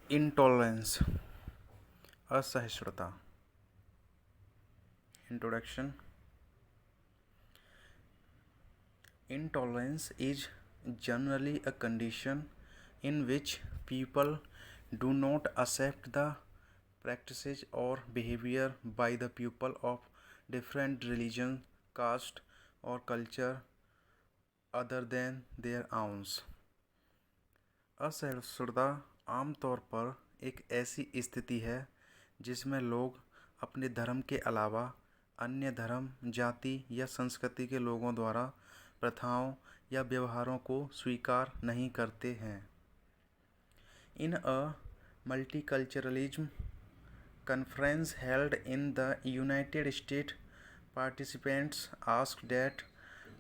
Intolerance, असहिष्णुता. Introduction. Intolerance is generally a condition in which people do not accept the practices or behavior by the people of different religion, caste, or culture other than their own. असहिष्णुता आमतौर पर एक ऐसी स्थिति है जिसमें लोग अपने धर्म के अलावा अन्य धर्म, जाति या संस्कृति के लोगों द्वारा प्रथाओं या व्यवहारों को स्वीकार नहीं करते हैं. इन अ multiculturalism conference held in the United States, participants asked that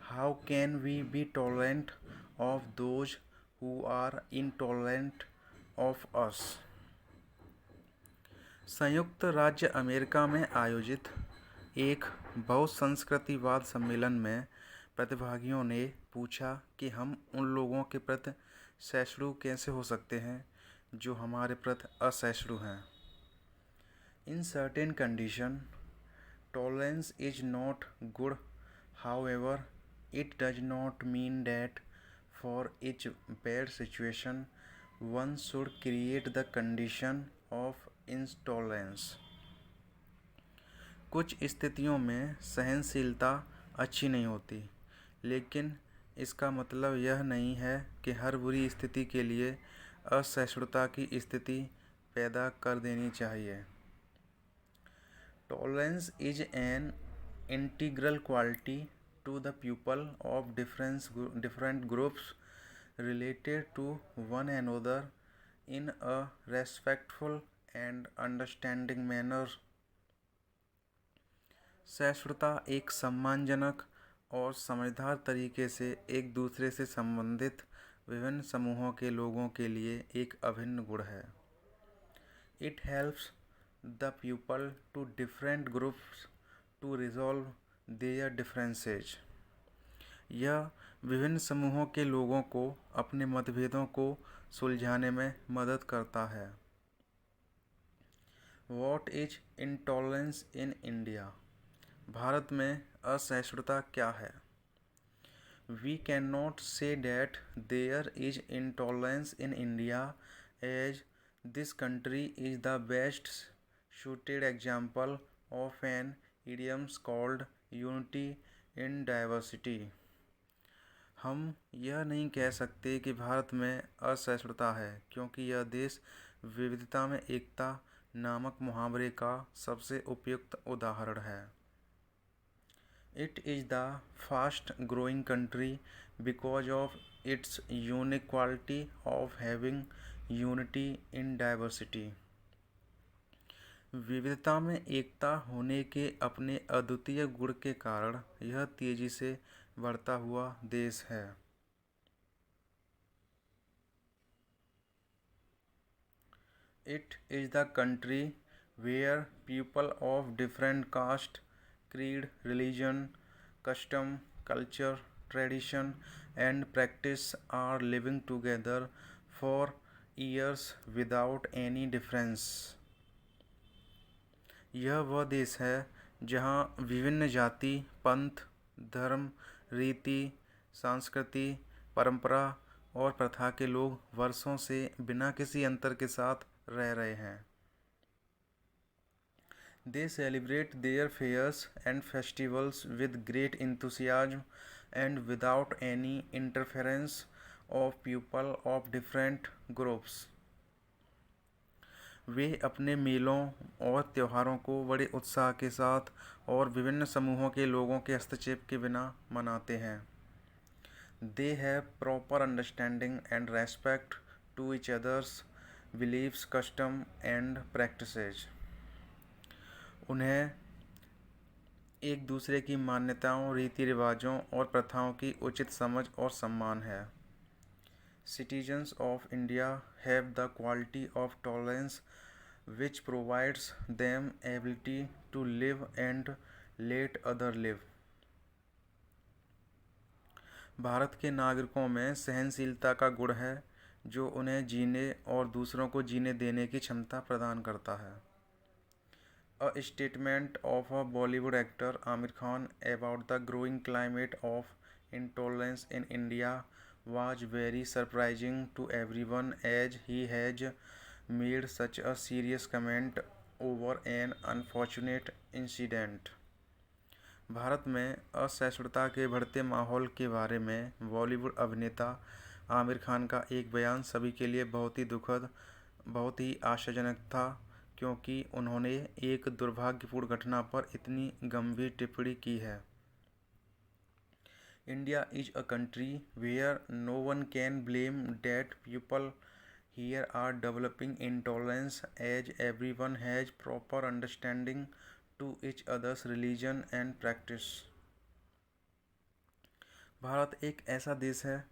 how can we be tolerant of those who are intolerant of us. संयुक्त राज्य अमेरिका में आयोजित एक बहुसंस्कृतिवाद सम्मेलन में प्रतिभागियों ने पूछा कि हम उन लोगों के प्रति सहिष्णु कैसे हो सकते हैं जो हमारे प्रति असहिष्णु हैं. In certain conditions, tolerance is not good. However, it does not mean that for each bad situation, one should create the condition of intolerance. कुछ स्थितियों में सहनशीलता अच्छी नहीं होती, लेकिन इसका मतलब यह नहीं है कि हर बुरी स्थिति के लिए असहिष्णुता की स्थिति पैदा कर देनी चाहिए. Tolerance is an integral quality to the people of different groups related to one another in a respectful and understanding manner. सहिष्णुता एक सम्मानजनक और समझदार तरीके से एक दूसरे से संबंधित विभिन्न समूहों के लोगों के लिए एक अभिन्न गुण है. It helps the people to different groups to resolve their differences. यह विभिन्न समूहों के लोगों को अपने मतभेदों को सुलझाने में मदद करता है. What is intolerance in India? Bharat में असहिष्णुता क्या है? We cannot say that there is intolerance in India, as this country is the best suited example of an idiom called unity in diversity. हम यह नहीं कह सकते कि भारत में असहिष्णुता है, क्योंकि यह देश विविधता में एकता नामक मुहावरे का सबसे उपयुक्त उदाहरण है. It is the fast growing country because of its unique quality of having unity in diversity. विविधता में एकता होने के अपने अद्वितीय गुण के कारण यह तेजी से बढ़ता हुआ देश है. It is the country where people of different caste, creed, religion, custom, culture, tradition and practice are living together for years without any difference. यह वह देश है जहाँ विभिन्न जाति, पंथ, धर्म, रीति, संस्कृति, परंपरा और प्रथा के लोग वर्षों से बिना किसी अंतर के साथ रह रहे हैं. They celebrate their fairs and festivals with great enthusiasm and without any interference of people of different groups. वे अपने मेलों और त्योहारों को बड़े उत्साह के साथ और विभिन्न समूहों के लोगों के हस्तक्षेप के बिना मनाते हैं. They have proper understanding and respect to each other's beliefs, custom and practices. उन्हें एक दूसरे की मान्यताओं, रीति रिवाजों और प्रथाओं की उचित समझ और सम्मान है. Citizens of India have the quality of tolerance which provides them ability to live and let others live. Bharat के नागरिकों में सहनशीलता का गुण है जो उन्हें जीने और दूसरों को जीने देने की क्षमता प्रदान करता है। A statement of a Bollywood actor Amir Khan about the growing climate of intolerance in India was very surprising to everyone, as he has made such a serious comment over an unfortunate incident. Bharat में असहिष्णुता के बढ़ते माहौल के बारे में बॉलीवुड अभिनेता आमिर खान का एक बयान सभी के लिए बहुत ही दुखद, बहुत ही आशाजनक था, क्योंकि उन्होंने एक दुर्भाग्यपूर्ण घटना पर इतनी गंभीर टिप्पणी की है। India is a country where no one can blame that people here are developing intolerance, as everyone has proper understanding to each others religion and practice. भारत एक ऐसा देश है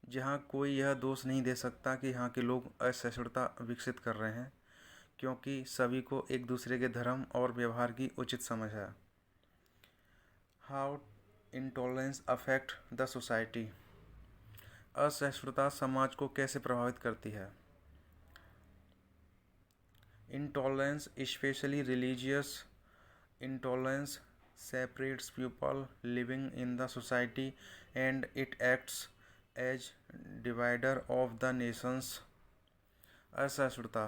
जहाँ कोई यह दोष नहीं दे सकता कि यहाँ के लोग असहिष्णुता विकसित कर रहे हैं, क्योंकि सभी को एक दूसरे के धर्म और व्यवहार की उचित समझ है। How intolerance affect the society. असहिष्णुता समाज को कैसे प्रभावित करती है। Intolerance, specially religious intolerance, separates people living in the society and it acts as divider of the nations. असहिष्णुता,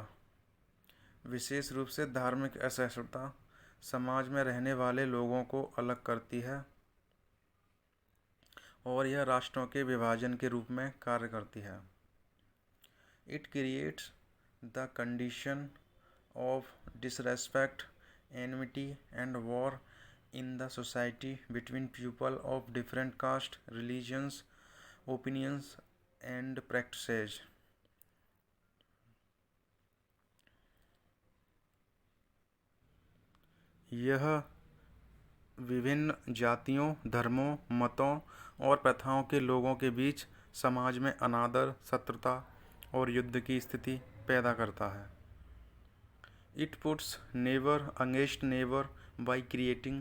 विशेष रूप से धार्मिक असहिष्णुता, समाज में रहने वाले लोगों को अलग करती है और यह राष्ट्रों के विभाजन के रूप में कार्य करती है। It creates the condition of disrespect, enmity and war in the society between people of different caste, religions, opinions and practices. यह विभिन्न जातियों, धर्मों, मतों और प्रथाओं के लोगों के बीच समाज में अनादर, शत्रुता और युद्ध की स्थिति पैदा करता है। It puts neighbor against neighbor by creating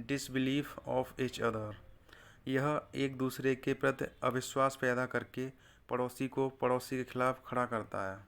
disbelief of each other. यह एक दूसरे के प्रति अविश्वास पैदा करके पड़ोसी को पड़ोसी के खिलाफ खड़ा करता है।